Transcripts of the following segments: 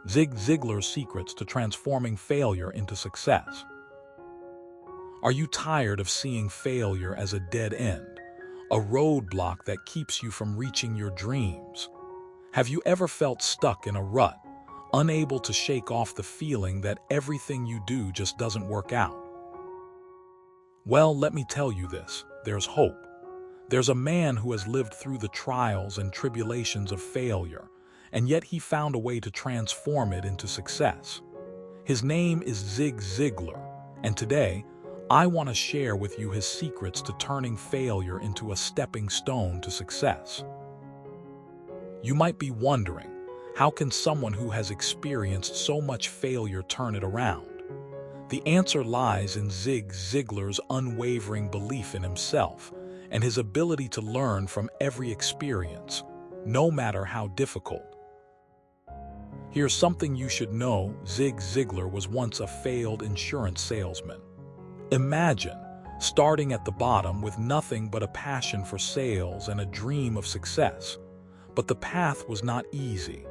Zig Ziglar's secrets to transforming failure into success. Are you tired of seeing failure as a dead end, a roadblock that keeps you from reaching your dreams? Have you ever felt stuck in a rut, unable to shake off the feeling that everything you do just doesn't work out? Well, let me tell you this, there's hope. There's a man who has lived through the trials and tribulations of failure, and yet he found a way to transform it into success. His name is Zig Ziglar, and today, I want to share with you his secrets to turning failure into a stepping stone to success. You might be wondering, how can someone who has experienced so much failure turn it around? The answer lies in Zig Ziglar's unwavering belief in himself and his ability to learn from every experience, no matter how difficult. Here's something you should know: Zig Ziglar was once a failed insurance salesman. Imagine starting at the bottom with nothing but a passion for sales and a dream of success. But the path was not easy.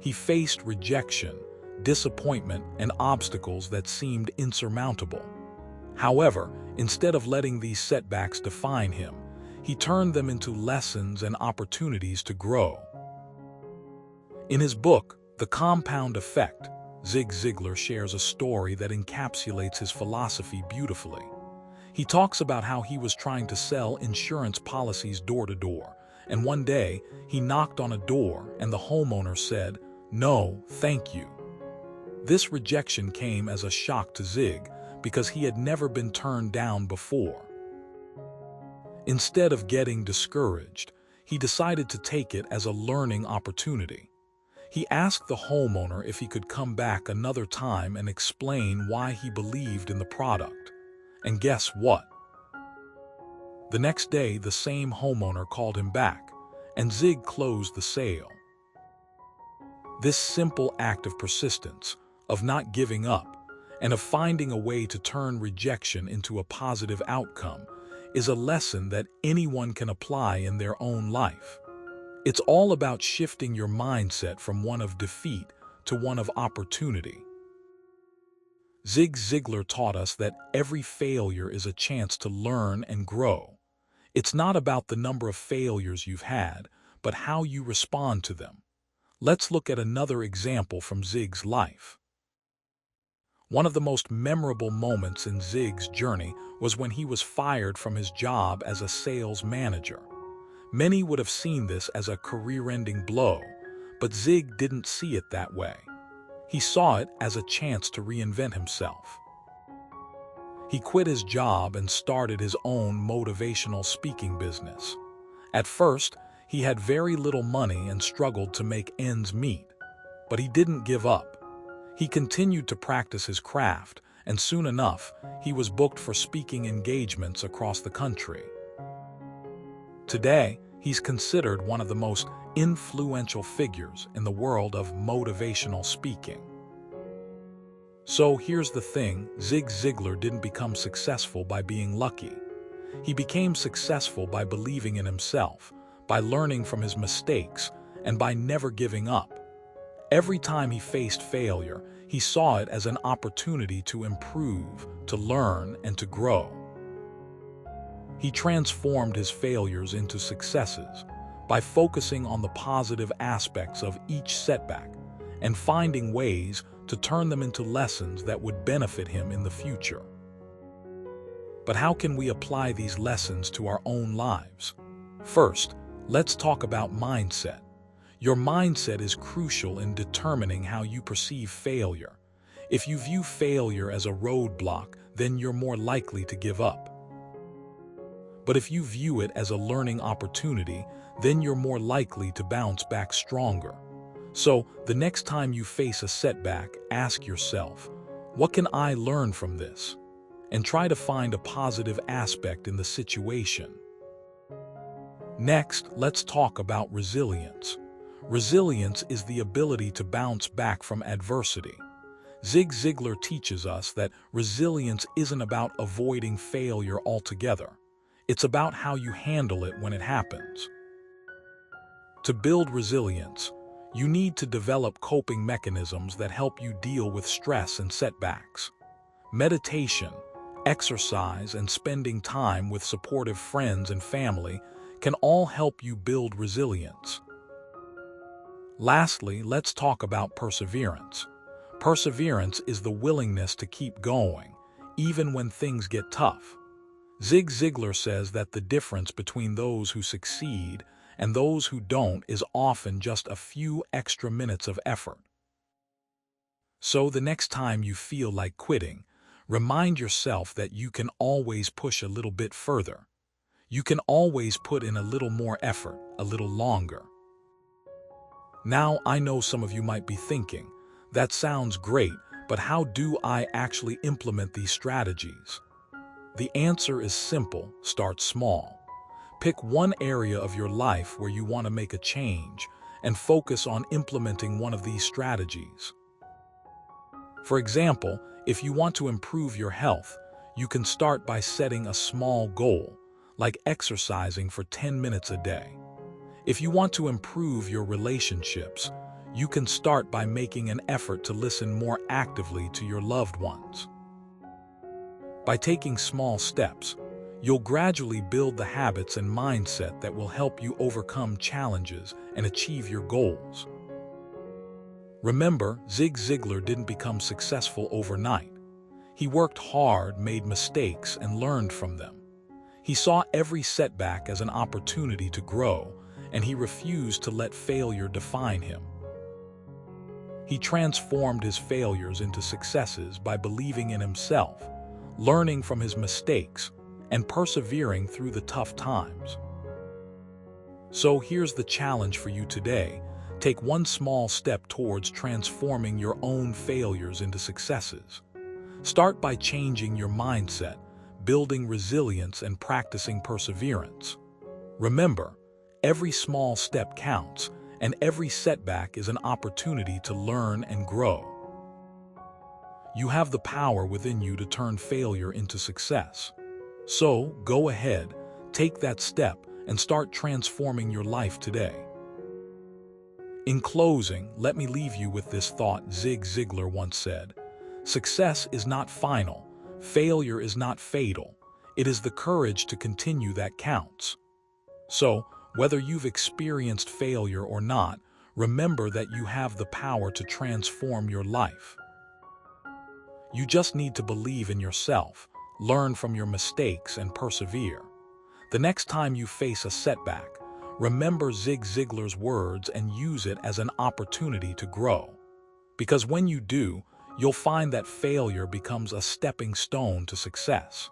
He faced rejection, disappointment, and obstacles that seemed insurmountable. However, instead of letting these setbacks define him, he turned them into lessons and opportunities to grow. In his book, The Compound Effect, Zig Ziglar shares a story that encapsulates his philosophy beautifully. He talks about how he was trying to sell insurance policies door to door, and one day he knocked on a door and the homeowner said, "No, thank you." This rejection came as a shock to Zig because he had never been turned down before. Instead of getting discouraged, he decided to take it as a learning opportunity. He asked the homeowner if he could come back another time and explain why he believed in the product. And guess what? The next day, the same homeowner called him back, and Zig closed the sale. This simple act of persistence, of not giving up, and of finding a way to turn rejection into a positive outcome, is a lesson that anyone can apply in their own life. It's all about shifting your mindset from one of defeat to one of opportunity. Zig Ziglar taught us that every failure is a chance to learn and grow. It's not about the number of failures you've had, but how you respond to them. Let's look at another example from Zig's life. One of the most memorable moments in Zig's journey was when he was fired from his job as a sales manager. Many would have seen this as a career-ending blow, but Zig didn't see it that way. He saw it as a chance to reinvent himself. He quit his job and started his own motivational speaking business. At first, he had very little money and struggled to make ends meet, but he didn't give up. He continued to practice his craft, and soon enough, he was booked for speaking engagements across the country. Today, he's considered one of the most influential figures in the world of motivational speaking. So here's the thing: Zig Ziglar didn't become successful by being lucky. He became successful by believing in himself, by learning from his mistakes, and by never giving up. Every time he faced failure, he saw it as an opportunity to improve, to learn, and to grow. He transformed his failures into successes by focusing on the positive aspects of each setback and finding ways to turn them into lessons that would benefit him in the future. But how can we apply these lessons to our own lives? First, let's talk about mindset. Your mindset is crucial in determining how you perceive failure. If you view failure as a roadblock, then you're more likely to give up. But if you view it as a learning opportunity, then you're more likely to bounce back stronger. So, the next time you face a setback, ask yourself, what can I learn from this? And try to find a positive aspect in the situation. Next, let's talk about resilience. Resilience is the ability to bounce back from adversity. Zig Ziglar teaches us that resilience isn't about avoiding failure altogether. It's about how you handle it when it happens. To build resilience, You need to develop coping mechanisms that help you deal with stress and setbacks. Meditation, exercise, and spending time with supportive friends and family can all help you build resilience. Lastly, let's talk about perseverance. Perseverance is the willingness to keep going, even when things get tough. Zig Ziglar says that the difference between those who succeed and those who don't is often just a few extra minutes of effort. So the next time you feel like quitting, remind yourself that you can always push a little bit further. You can always put in a little more effort, a little longer. Now, I know some of you might be thinking, that sounds great, but how do I actually implement these strategies? The answer is simple: start small. Pick one area of your life where you want to make a change and focus on implementing one of these strategies. For example, if you want to improve your health, you can start by setting a small goal, like exercising for 10 minutes a day. If you want to improve your relationships, you can start by making an effort to listen more actively to your loved ones. By taking small steps, you'll gradually build the habits and mindset that will help you overcome challenges and achieve your goals. Remember, Zig Ziglar didn't become successful overnight. He worked hard, made mistakes, and learned from them. He saw every setback as an opportunity to grow, and he refused to let failure define him. He transformed his failures into successes by believing in himself, learning from his mistakes, and persevering through the tough times. So here's the challenge for you today. Take one small step towards transforming your own failures into successes. Start by changing your mindset, building resilience, and practicing perseverance. Remember, every small step counts, and every setback is an opportunity to learn and grow. You have the power within you to turn failure into success. So, go ahead, take that step, and start transforming your life today. In closing, let me leave you with this thought Zig Ziglar once said: "Success is not final, failure is not fatal. It is the courage to continue that counts." So, whether you've experienced failure or not, remember that you have the power to transform your life. You just need to believe in yourself, learn from your mistakes, and persevere. The next time you face a setback, remember Zig Ziglar's words and use it as an opportunity to grow. Because when you do, you'll find that failure becomes a stepping stone to success.